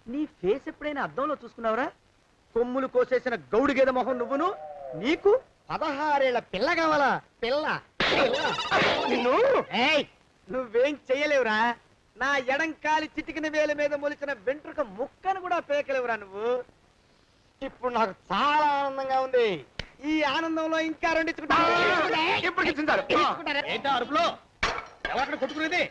నీ ఫేస్ ఎప్పుడైనా అద్దంలో చూసుకున్నావురా? కొమ్ములు కోసేసిన గౌడు గేదె మొహం నువ్వును. నీకు 16 ఏళ్ల పిల్ల కావాలా? పిల్ల, పిల్ల. నిన్ను ఏయ్! నువ్వేం చెయ్యలేవురా. నా ఎడంకాలి చిటికిన వేల మీద మొలిచిన వెంట్రుక ముక్కను కూడా పేకలేవురా నువ్వు. ఇప్పుడు నాకు చాలా ఆనందంగా ఉంది. ఈ ఆనందంలో ఇంకా రెండించుకుంటా. ఏంటా అరుపులో? ఎవరక్కడ కొట్టుకునేది?